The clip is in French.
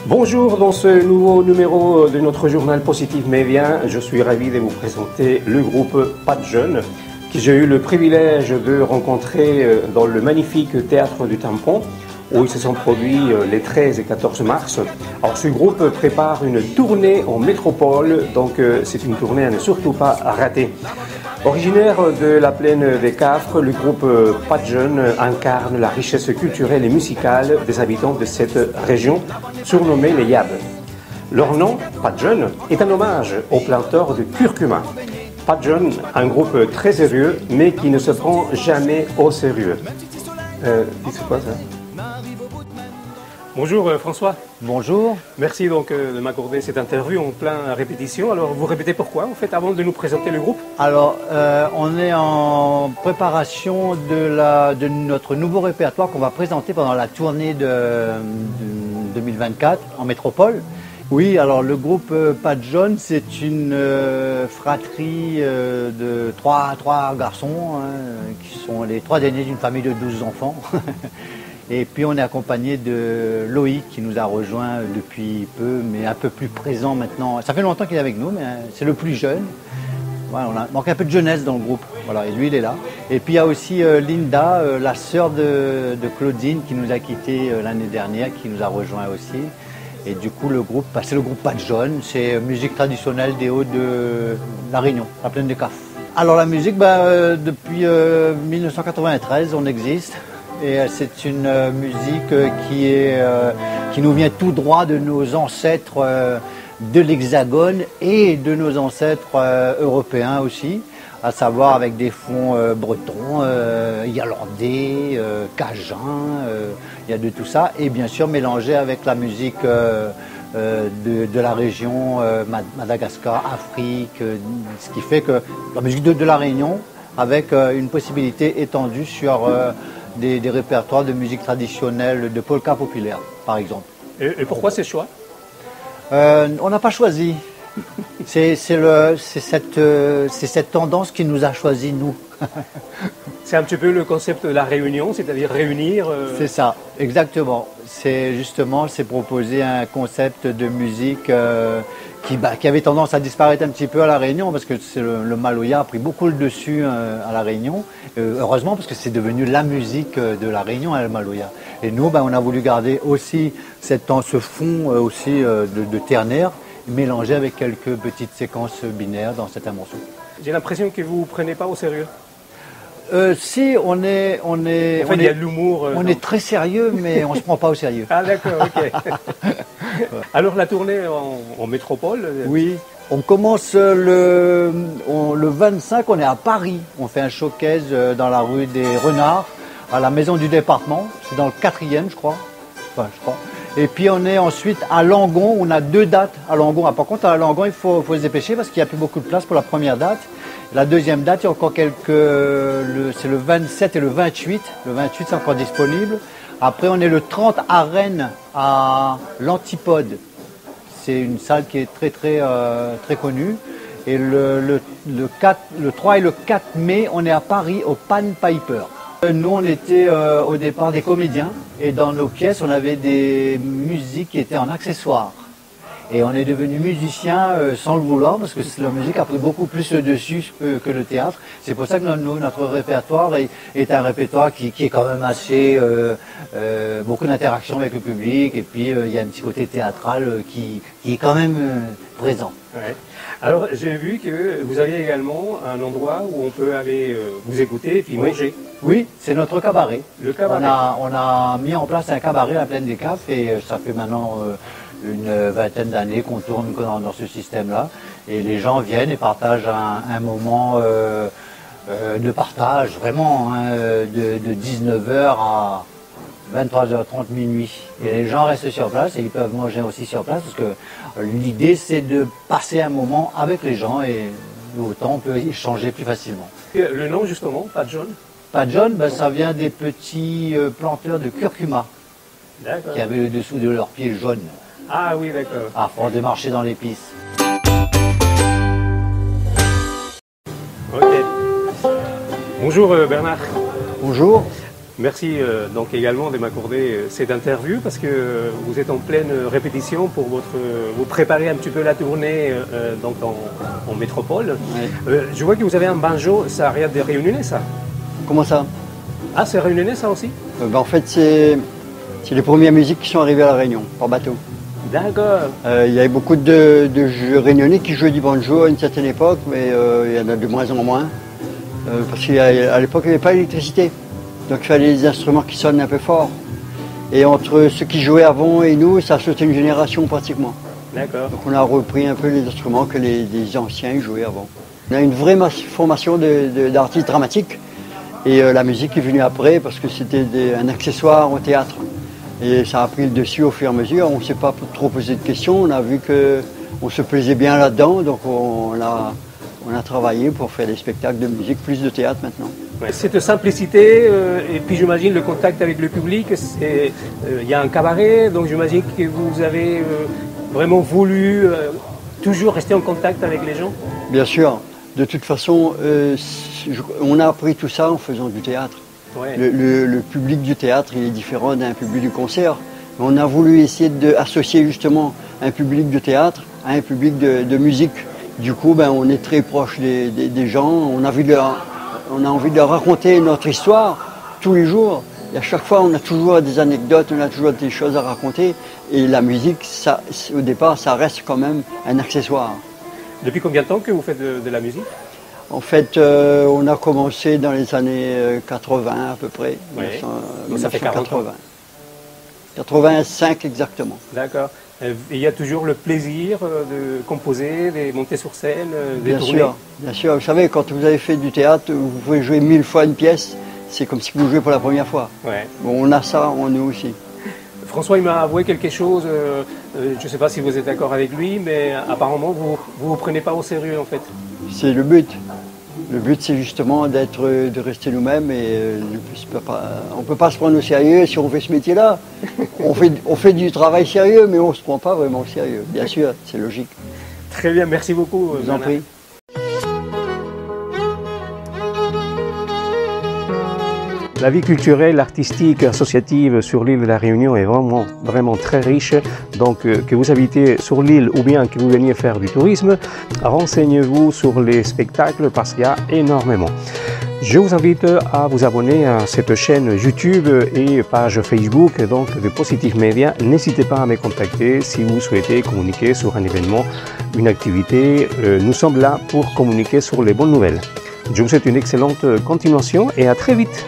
Bonjour, dans ce nouveau numéro de notre journal Positive Média, je suis ravi de vous présenter le groupe Pas de Jeunes, que j'ai eu le privilège de rencontrer dans le magnifique théâtre du Tampon, où ils se sont produits les 13 et 14 mars. Alors ce groupe prépare une tournée en métropole, donc c'est une tournée à ne surtout pas rater. Originaire de la plaine des Cafres, le groupe Pas de Jeunes incarne la richesse culturelle et musicale des habitants de cette région, surnommée les Yab. Leur nom, Pas de Jeunes, est un hommage aux planteurs de curcuma. Pas de Jeunes, un groupe très sérieux, mais qui ne se prend jamais au sérieux. C'est quoi ça ? Bonjour François. Bonjour. Merci donc de m'accorder cette interview en plein répétition. Alors vous répétez pourquoi en fait avant de nous présenter le groupe? Alors on est en préparation de notre nouveau répertoire qu'on va présenter pendant la tournée de 2024 en métropole. Oui, alors le groupe Pas de Jeunes, c'est une fratrie de trois garçons qui sont les trois derniers d'une famille de 12 enfants. Et puis on est accompagné de Loïc qui nous a rejoint depuis peu, mais un peu plus présent maintenant. Ça fait longtemps qu'il est avec nous, mais c'est le plus jeune. Voilà, on manque un peu de jeunesse dans le groupe. Voilà, et lui il est là. Et puis il y a aussi Linda, la sœur de Claudine qui nous a quittés l'année dernière, qui nous a rejoint aussi. Et du coup le groupe, c'est le groupe Pas de Jeunes, c'est musique traditionnelle des Hauts de La Réunion, la plaine des Cafres. Alors la musique, depuis 1993 on existe. Et c'est une musique qui nous vient tout droit de nos ancêtres de l'Hexagone et de nos ancêtres européens aussi, à savoir avec des fonds bretons, irlandais, cajuns, il y a de tout ça, et bien sûr mélangé avec la musique de la région, Madagascar, Afrique, ce qui fait que la musique de la Réunion, avec une possibilité étendue sur des répertoires de musique traditionnelle, de polka populaire, par exemple. Et pourquoi ces choix? On n'a pas choisi. C'est cette tendance qui nous a choisi, nous. C'est un petit peu le concept de la réunion, c'est-à-dire réunir... C'est ça, exactement. C'est proposer un concept de musique qui avait tendance à disparaître un petit peu à La Réunion, parce que le maloya a pris beaucoup le dessus à La Réunion. Heureusement, parce que c'est devenu la musique de La Réunion, le maloya. Et nous, on a voulu garder aussi ce fond aussi de ternaire, mélangé avec quelques petites séquences binaires dans certains morceaux. J'ai l'impression que vous ne prenez pas au sérieux. Si, on est il y a de l'humour. On est très sérieux, mais on ne se prend pas au sérieux. Ah d'accord, ok. Alors la tournée en métropole? Oui, on commence le 25, on est à Paris. On fait un showcase dans la rue des Renards, à la maison du département. C'est dans le 4e, je crois. Enfin, je crois. Et puis on est ensuite à Langon, on a 2 dates à Langon. Par contre, à Langon, il faut se dépêcher parce qu'il n'y a plus beaucoup de place pour la première date. La deuxième date, il y a encore c'est le 27 et le 28. Le 28, c'est encore disponible. Après, on est le 30 à Rennes, à l'Antipode. C'est une salle qui est très connue. Et le 3 et le 4 mai, on est à Paris, au Pan Piper. Nous, on était au départ des comédiens. Et dans nos pièces, on avait des musiques qui étaient en accessoires. Et on est devenu musicien sans le vouloir, parce que la musique a pris beaucoup plus le dessus que le théâtre. C'est pour ça que notre répertoire est un répertoire qui est quand même assez... beaucoup d'interaction avec le public, et puis il y a un petit côté théâtral qui est quand même présent. Ouais. Alors j'ai vu que vous aviez également un endroit où on peut aller vous écouter et puis manger. Oui, c'est notre cabaret. Le cabaret. On a mis en place un cabaret à la plaine des Cafres, et ça fait maintenant... une vingtaine d'années qu'on tourne dans ce système-là, et les gens viennent et partagent un moment de partage, vraiment, de 19h à 23h30, minuit. Et les gens restent sur place et ils peuvent manger aussi sur place, parce que l'idée c'est de passer un moment avec les gens, et autant on peut échanger plus facilement. Le nom justement, Pas de Jeunes? Pas de Jeunes, ça vient des petits planteurs de curcuma qui avaient le dessous de leurs pieds jaunes. Ah oui, d'accord. Ah, pour démarcher dans l'épice. Ok. Bonjour Bernard. Bonjour. Merci donc également de m'accorder cette interview parce que vous êtes en pleine répétition pour vous préparer un petit peu la tournée donc en métropole. Oui. Je vois que vous avez un banjo, ça arrive de Réunionnais ça? Comment ça? Ah, c'est Réunionnais ça aussi? En fait, c'est les premières musiques qui sont arrivées à La Réunion, par bateau. D'accord. Il y avait beaucoup de Réunionnais qui jouaient du banjo à une certaine époque, mais il y en a de moins en moins. Parce qu'à l'époque, il n'y avait pas d'électricité. Donc il fallait des instruments qui sonnent un peu fort. Et entre ceux qui jouaient avant et nous, ça a sauté une génération pratiquement. D'accord. Donc on a repris un peu les instruments que les anciens jouaient avant. On a une vraie formation d'artiste dramatique. Et la musique est venue après parce que c'était un accessoire au théâtre. Et ça a pris le dessus au fur et à mesure. On ne s'est pas trop posé de questions. On a vu qu'on se plaisait bien là-dedans. Donc on a travaillé pour faire des spectacles de musique, plus de théâtre maintenant. Ouais, cette simplicité, et puis j'imagine le contact avec le public, il y a un cabaret, donc j'imagine que vous avez vraiment voulu toujours rester en contact avec les gens? Bien sûr. De toute façon, on a appris tout ça en faisant du théâtre. Ouais. Le public du théâtre, il est différent d'un public du concert. On a voulu essayer d'associer justement un public de théâtre à un public de musique. Du coup, on est très proche des gens. On a envie de leur raconter notre histoire tous les jours. Et à chaque fois, on a toujours des anecdotes, on a toujours des choses à raconter. Et la musique, ça, au départ, ça reste quand même un accessoire. Depuis combien de temps que vous faites de la musique? En fait, on a commencé dans les années 80 à peu près. Ouais. Donc ça fait 40 ans. 85 exactement. D'accord. Il y a toujours le plaisir de composer, de monter sur scène, de tourner? Bien sûr. Vous savez, quand vous avez fait du théâtre, vous pouvez jouer 1000 fois une pièce. C'est comme si vous jouez pour la première fois. Ouais. Bon, on a ça en nous aussi. François, il m'a avoué quelque chose, je ne sais pas si vous êtes d'accord avec lui, mais apparemment, vous ne vous prenez pas au sérieux en fait. C'est le but. Le but, c'est justement de rester nous-mêmes et on ne peut pas se prendre au sérieux si on fait ce métier-là. on fait du travail sérieux, mais on ne se prend pas vraiment au sérieux. Bien sûr, c'est logique. Très bien, merci beaucoup. Je vous en prie. La vie culturelle, artistique, associative sur l'île de la Réunion est vraiment très riche. Donc que vous habitez sur l'île ou bien que vous veniez faire du tourisme, renseignez-vous sur les spectacles parce qu'il y a énormément. Je vous invite à vous abonner à cette chaîne YouTube et page Facebook donc de Positive Media. N'hésitez pas à me contacter si vous souhaitez communiquer sur un événement, une activité. Nous sommes là pour communiquer sur les bonnes nouvelles. Je vous souhaite une excellente continuation et à très vite.